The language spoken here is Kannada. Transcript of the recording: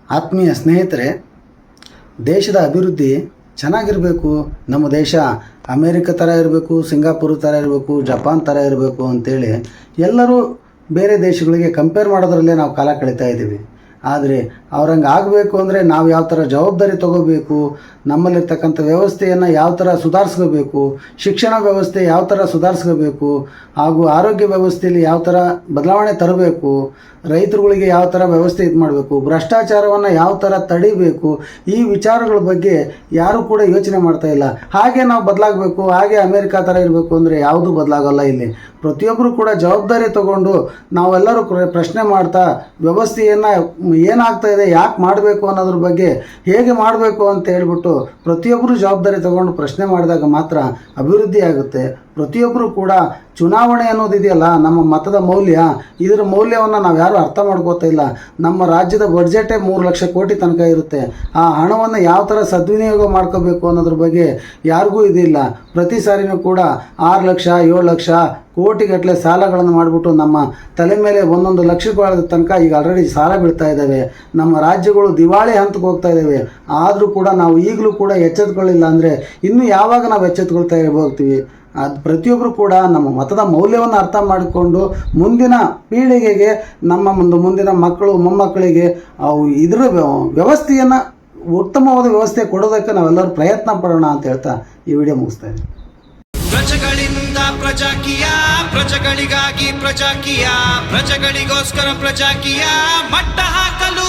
ಆತ್ಮೀಯ ಸ್ನೇಹಿತರೆ, ದೇಶದ ಅಭಿವೃದ್ಧಿ ಚೆನ್ನಾಗಿರಬೇಕು. ನಮ್ಮ ದೇಶ ಅಮೇರಿಕ ಥರ ಇರಬೇಕು, ಸಿಂಗಾಪುರ ಥರ ಇರಬೇಕು, ಜಪಾನ್ ಥರ ಇರಬೇಕು ಅಂಥೇಳಿ ಎಲ್ಲರೂ ಬೇರೆ ದೇಶಗಳಿಗೆ ಕಂಪೇರ್ ಮಾಡೋದ್ರಲ್ಲೇ ನಾವು ಕಾಲ ಕಳೀತಾ ಇದ್ದೀವಿ. ಆದರೆ ಅವ್ರಂಗೆ ಆಗಬೇಕು ಅಂದರೆ ನಾವು ಯಾವ ಥರ ಜವಾಬ್ದಾರಿ ತೊಗೋಬೇಕು, ನಮ್ಮಲ್ಲಿರ್ತಕ್ಕಂಥ ವ್ಯವಸ್ಥೆಯನ್ನು ಯಾವ ಥರ ಸುಧಾರಿಸ್ಕೋಬೇಕು, ಶಿಕ್ಷಣ ವ್ಯವಸ್ಥೆ ಯಾವ ಥರ ಸುಧಾರಿಸ್ಕೋಬೇಕು, ಹಾಗೂ ಆರೋಗ್ಯ ವ್ಯವಸ್ಥೆಯಲ್ಲಿ ಯಾವ ಥರ ಬದಲಾವಣೆ ತರಬೇಕು, ರೈತರುಗಳಿಗೆ ಯಾವ ಥರ ವ್ಯವಸ್ಥೆ ಇದು ಮಾಡಬೇಕು, ಭ್ರಷ್ಟಾಚಾರವನ್ನು ಯಾವ ಥರ ತಡಿಬೇಕು, ಈ ವಿಚಾರಗಳ ಬಗ್ಗೆ ಯಾರೂ ಕೂಡ ಯೋಚನೆ ಮಾಡ್ತಾ ಇಲ್ಲ. ಹಾಗೆ ನಾವು ಬದಲಾಗಬೇಕು, ಹಾಗೆ ಅಮೇರಿಕಾ ಥರ ಇರಬೇಕು ಅಂದರೆ ಯಾವುದೂ ಬದಲಾಗಲ್ಲ. ಇಲ್ಲಿ ಪ್ರತಿಯೊಬ್ಬರು ಕೂಡ ಜವಾಬ್ದಾರಿ ತಗೊಂಡು ನಾವೆಲ್ಲರೂ ಪ್ರಶ್ನೆ ಮಾಡ್ತಾ ವ್ಯವಸ್ಥೆಯನ್ನು ಏನಾಗ್ತಾ ಇದೆ, ಯಾಕೆ ಮಾಡಬೇಕು ಅನ್ನೋದ್ರ ಬಗ್ಗೆ, ಹೇಗೆ ಮಾಡಬೇಕು ಅಂತ ಹೇಳ್ಬಿಟ್ಟು ಪ್ರತಿಯೊಬ್ಬರು ಜವಾಬ್ದಾರಿ ತಗೊಂಡು ಪ್ರಶ್ನೆ ಮಾಡಿದಾಗ ಮಾತ್ರ ಅಭಿವೃದ್ಧಿ ಆಗುತ್ತೆ. ಪ್ರತಿಯೊಬ್ಬರು ಕೂಡ ಚುನಾವಣೆ ಅನ್ನೋದಿದೆಯಲ್ಲ, ನಮ್ಮ ಮತದ ಮೌಲ್ಯ, ಇದರ ಮೌಲ್ಯವನ್ನು ನಾವು ಯಾರೂ ಅರ್ಥ ಮಾಡ್ಕೋತಾ ಇಲ್ಲ. ನಮ್ಮ ರಾಜ್ಯದ ಬಡ್ಜೆಟೇ 3 ಲಕ್ಷ ಕೋಟಿ ತನಕ ಇರುತ್ತೆ. ಆ ಹಣವನ್ನು ಯಾವ ಥರ ಸದ್ವಿನಿಯೋಗ ಮಾಡ್ಕೋಬೇಕು ಅನ್ನೋದ್ರ ಬಗ್ಗೆ ಯಾರಿಗೂ ಇದಿಲ್ಲ. ಪ್ರತಿ ಸಾರಿನೂ ಕೂಡ 6 ಲಕ್ಷ 7 ಲಕ್ಷ ಕೋಟಿಗಟ್ಟಲೆ ಸಾಲಗಳನ್ನು ಮಾಡಿಬಿಟ್ಟು ನಮ್ಮ ತಲೆ ಮೇಲೆ 1 ಲಕ್ಷಗಳ ತನಕ ಈಗ ಆಲ್ರೆಡಿ ಸಾಲ ಬೀಳ್ತಾ ಇದ್ದಾವೆ. ನಮ್ಮ ರಾಜ್ಯಗಳು ದಿವಾಳಿ ಹಂತಕ್ಕೆ ಹೋಗ್ತಾ ಇದ್ದಾವೆ. ಆದರೂ ಕೂಡ ನಾವು ಈಗಲೂ ಕೂಡ ಎಚ್ಚೆತ್ಕೊಳ್ಳಿಲ್ಲ ಅಂದರೆ ಇನ್ನೂ ಯಾವಾಗ ನಾವು ಎಚ್ಚೆತ್ಕೊಳ್ತಾ ಹೋಗ್ತೀವಿ? ಅದು ಪ್ರತಿಯೊಬ್ಬರು ಕೂಡ ನಮ್ಮ ಮತದ ಮೌಲ್ಯವನ್ನು ಅರ್ಥ ಮಾಡಿಕೊಂಡು ಮುಂದಿನ ಪೀಳಿಗೆಗೆ, ನಮ್ಮ ಮುಂದಿನ ಮಕ್ಕಳು ಮೊಮ್ಮಕ್ಕಳಿಗೆ ಇದರ ವ್ಯವಸ್ಥೆಯನ್ನು, ಉತ್ತಮವಾದ ವ್ಯವಸ್ಥೆ ಕೊಡೋದಕ್ಕೆ ನಾವೆಲ್ಲರೂ ಪ್ರಯತ್ನ ಪಡೋಣ ಅಂತ ಹೇಳ್ತಾ ಈ ವಿಡಿಯೋ ಮುಗಿಸ್ತಾ ಇದ್ದೀನಿ. ಪ್ರಜೆಗಳಿಂದ ಪ್ರಜಾಕೀಯ, ಪ್ರಜೆಗಳಿಗಾಗಿ ಪ್ರಜಾಕೀಯ, ಪ್ರಜೆಗಳಿಗೋಸ್ಕರ ಪ್ರಜಾಕೀಯ ಮಟ್ಟ ಹಾಕಲು